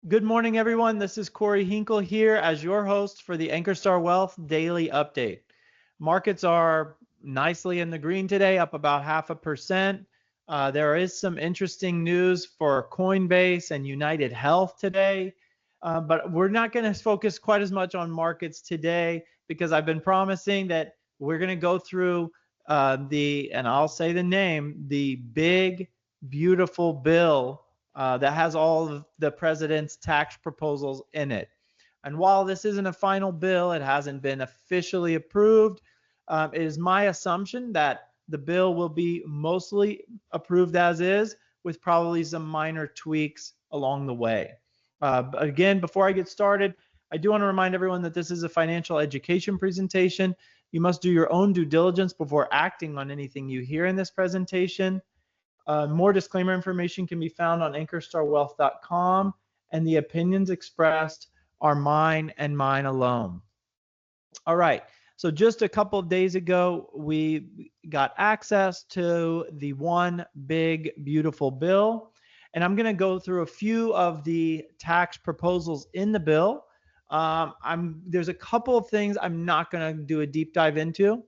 Good morning, everyone. This is Corey Hinkle here as your host for the Ankerstar Wealth Daily Update. Markets are nicely in the green today, up about 0.5%. There is some interesting news for Coinbase and United Health today, but we're not going to focus quite as much on markets today because I've been promising that we're going to go through and I'll say the name, the big, beautiful bill that has all of the president's tax proposals in it. And while this isn't a final bill, it hasn't been officially approved. It is my assumption that the bill will be mostly approved as is, with probably some minor tweaks along the way. Again, before I get started, I do want to remind everyone that this is a financial education presentation. You must do your own due diligence before acting on anything you hear in this presentation. More disclaimer information can be found on ankerstarwealth.com, and the opinions expressed are mine and mine alone. All right, so just a couple of days ago, we got access to the one big, beautiful bill, and I'm going to go through a few of the tax proposals in the bill. There's a couple of things I'm not going to do a deep dive into,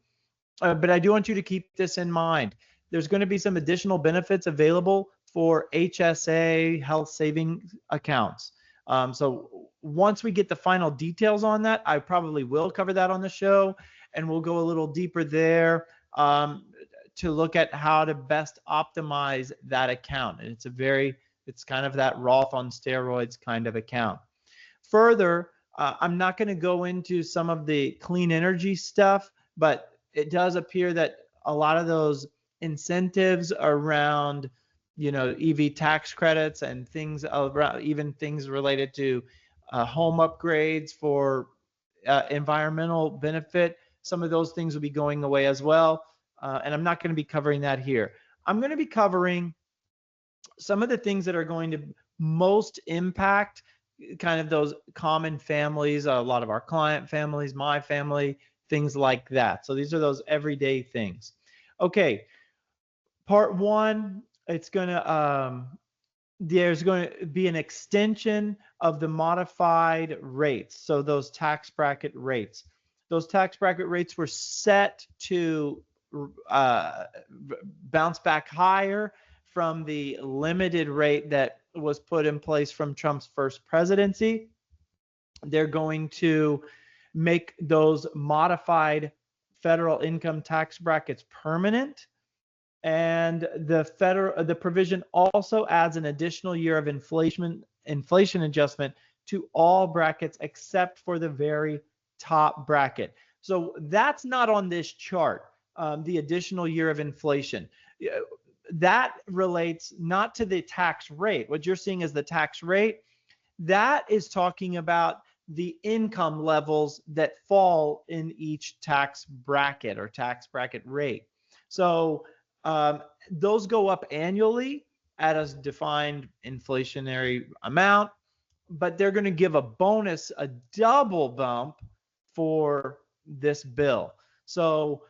but I do want you to keep this in mind. There's going to be some additional benefits available for HSA health saving accounts. So once we get the final details on that, I probably will cover that on the show, and we'll go a little deeper there to look at how to best optimize that account. And it's kind of that Roth on steroids kind of account. Further, I'm not going to go into some of the clean energy stuff, but it does appear that a lot of those incentives around, EV tax credits and things around, even things related to home upgrades for environmental benefit, some of those things will be going away as well. And I'm not going to be covering that here. I'm going to be covering some of the things that are going to most impact kind of those common families, a lot of our client families, my family, things like that. So these are those everyday things. Okay, part one, there's going to be an extension of the modified rates. So those tax bracket rates. Those tax bracket rates were set to bounce back higher from the limited rate that was put in place from Trump's first presidency. They're going to make those modified federal income tax brackets permanent. And the provision also adds an additional year of inflation adjustment to all brackets except for the very top bracket. So that's not on this chart, the additional year of inflation. That relates not to the tax rate. What you're seeing is the tax rate. That is talking about the income levels that fall in each tax bracket or tax bracket rate. So those go up annually at a defined inflationary amount, but they're going to give a bonus, a double bump for this bill. So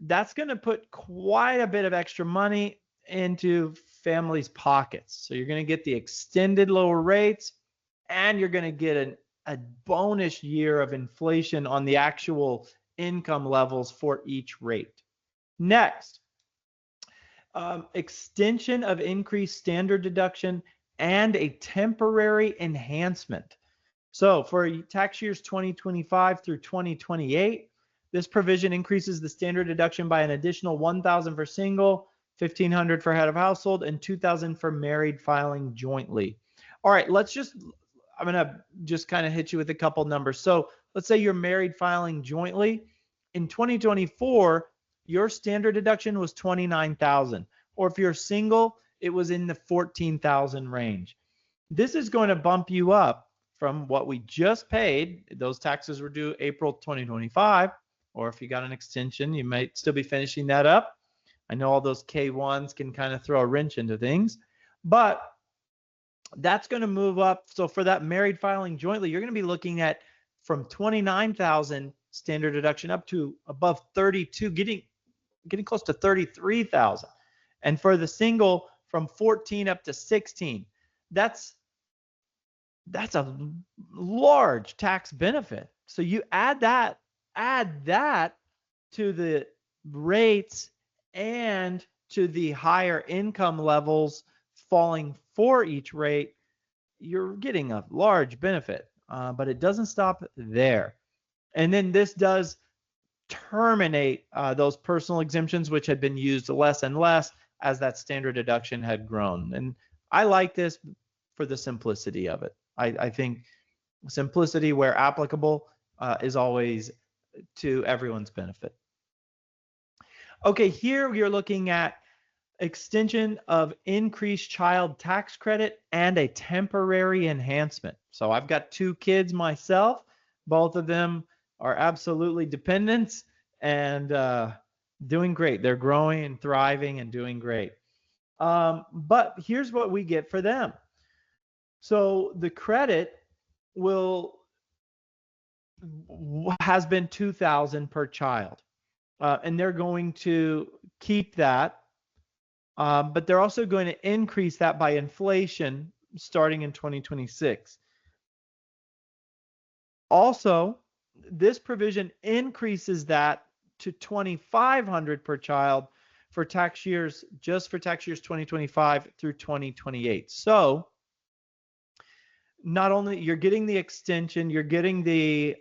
that's going to put quite a bit of extra money into families' pockets. So you're going to get the extended lower rates, and you're going to get a bonus year of inflation on the actual income levels for each rate. Next, extension of increased standard deduction and a temporary enhancement. So for tax years 2025 through 2028, this provision increases the standard deduction by an additional $1,000 for single, $1,500 for head of household, and $2,000 for married filing jointly. All right, I'm going to just kind of hit you with a couple numbers. So let's say you're married filing jointly. In 2024, your standard deduction was $29,000, or if you're single, it was in the $14,000 range. This is going to bump you up from what we just paid. Those taxes were due April 2025, or if you got an extension, you might still be finishing that up. I know all those K1s can kind of throw a wrench into things, but that's going to move up. So for that married filing jointly, you're going to be looking at from $29,000 standard deduction up to above 32, getting close to 33,000. And for the single, from 14 up to 16. That's That's a large tax benefit. So you add that to the rates and to the higher income levels falling for each rate, you're getting a large benefit. But it doesn't stop there. And then this does terminate those personal exemptions, which had been used less and less as that standard deduction had grown. And I like this for the simplicity of it. I think simplicity where applicable is always to everyone's benefit. Okay, here you're looking at extension of increased child tax credit and a temporary enhancement. So I've got 2 kids myself. Both of them are absolutely dependents and doing great. They're growing and thriving and doing great. But here's what we get for them. So the credit has been $2,000 per child, and they're going to keep that, but they're also going to increase that by inflation starting in 2026. Also, this provision increases that to $2,500 per child for tax years, just for tax years 2025 through 2028. So not only you're getting the extension, you're getting the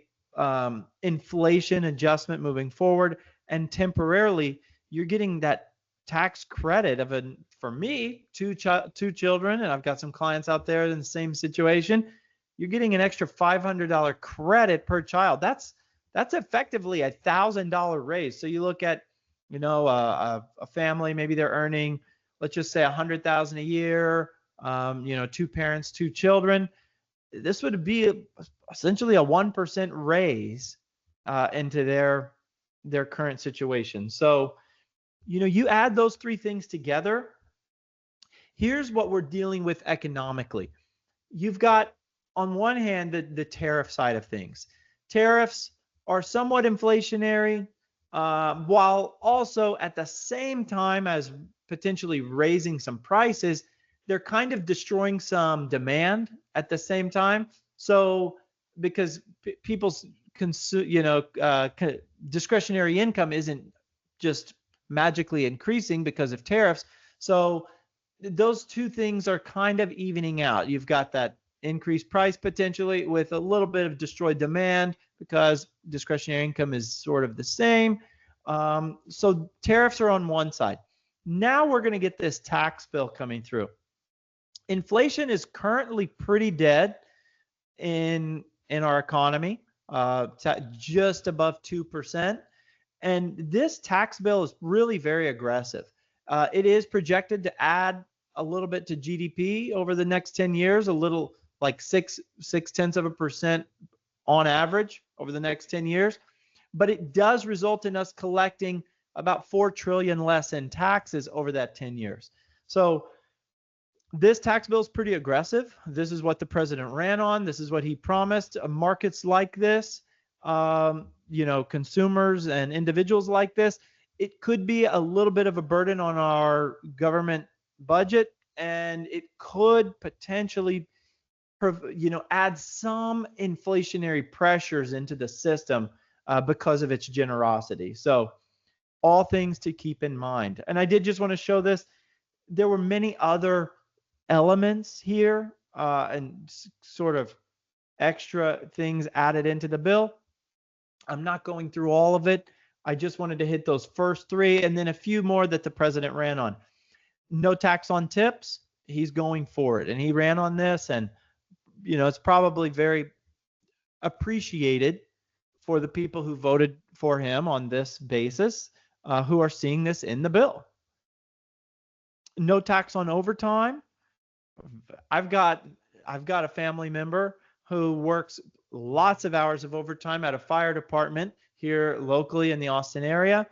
inflation adjustment moving forward, and temporarily you're getting that tax credit of for me, two children, and I've got some clients out there in the same situation. You're getting an extra $500 credit per child. That's effectively $1,000 raise. So you look at, a family, maybe they're earning, let's just say $100,000 a year, 2 parents, 2 children. This would be essentially a 1% raise into their current situation. So, you add those 3 things together. Here's what we're dealing with economically. You've got, on one hand, the tariff side of things. Tariffs are somewhat inflationary, while also at the same time as potentially raising some prices, they're kind of destroying some demand at the same time. So because people's discretionary income isn't just magically increasing because of tariffs. So those 2 things are kind of evening out. You've got that increased price potentially with a little bit of destroyed demand because discretionary income is sort of the same. So tariffs are on one side. Now we're going to get this tax bill coming through. Inflation is currently pretty dead in our economy, just above 2%. And this tax bill is really very aggressive. It is projected to add a little bit to GDP over the next 10 years, a little like 0.6% on average over the next 10 years. But it does result in us collecting about $4 trillion less in taxes over that 10 years. So this tax bill is pretty aggressive. This is what the president ran on. This is what he promised. Markets like this, consumers and individuals like this, it could be a little bit of a burden on our government budget, and it could potentially, add some inflationary pressures into the system because of its generosity. So all things to keep in mind. And I did just want to show this. There were many other elements here and sort of extra things added into the bill. I'm not going through all of it. I just wanted to hit those first 3 and then a few more that the president ran on. No tax on tips. He's going for it. And he ran on this, and it's probably very appreciated for the people who voted for him on this basis, who are seeing this in the bill. No tax on overtime. I've got a family member who works lots of hours of overtime at a fire department here locally in the Austin area,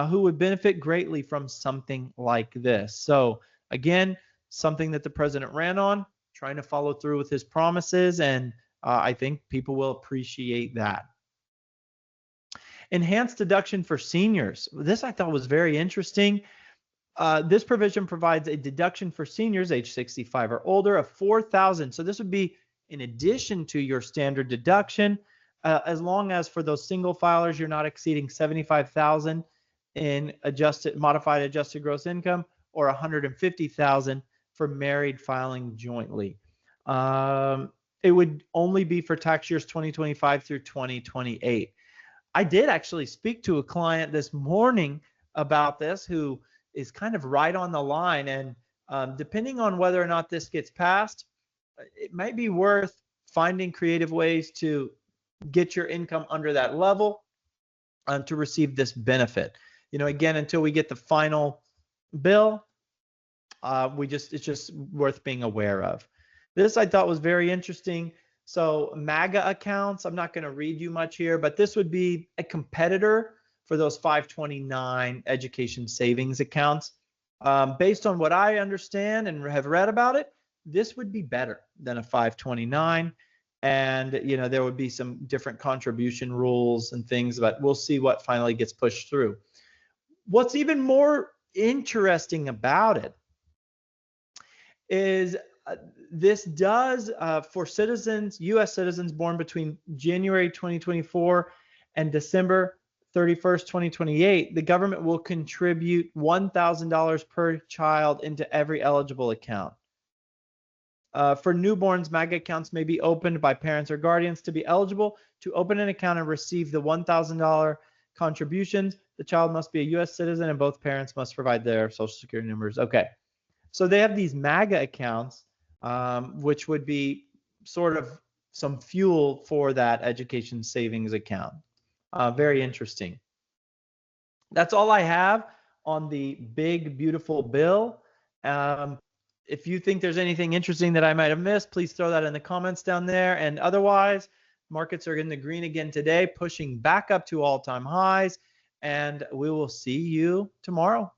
who would benefit greatly from something like this. So again, something that the president ran on, trying to follow through with his promises, and I think people will appreciate that. Enhanced deduction for seniors. This I thought was very interesting. This provision provides a deduction for seniors age 65 or older of $4,000. So this would be in addition to your standard deduction, as long as for those single filers you're not exceeding 75,000 in modified adjusted gross income, or 150,000 for married filing jointly. It would only be for tax years 2025 through 2028. I did actually speak to a client this morning about this who is kind of right on the line, and depending on whether or not this gets passed, it might be worth finding creative ways to get your income under that level to receive this benefit. You know, again, until we get the final bill, it's just worth being aware of. This I thought was very interesting. So MAGA accounts, I'm not going to read you much here, but this would be a competitor for those 529 education savings accounts. Based on what I understand and have read about it, this would be better than a 529. And, you know, there would be some different contribution rules and things, but we'll see what finally gets pushed through. What's even more interesting about it is this does, for citizens, U.S. citizens born between January 2024 and December 31st, 2028, the government will contribute $1,000 per child into every eligible account. For newborns, MAGA accounts may be opened by parents or guardians. To be eligible to open an account and receive the $1,000 contributions, the child must be a U.S. citizen and both parents must provide their social security numbers. Okay, so they have these MAGA accounts, which would be sort of some fuel for that education savings account. Very interesting. That's all I have on the big, beautiful bill. If you think there's anything interesting that I might have missed, please throw that in the comments down there. And otherwise, markets are in the green again today, pushing back up to all-time highs. And we will see you tomorrow.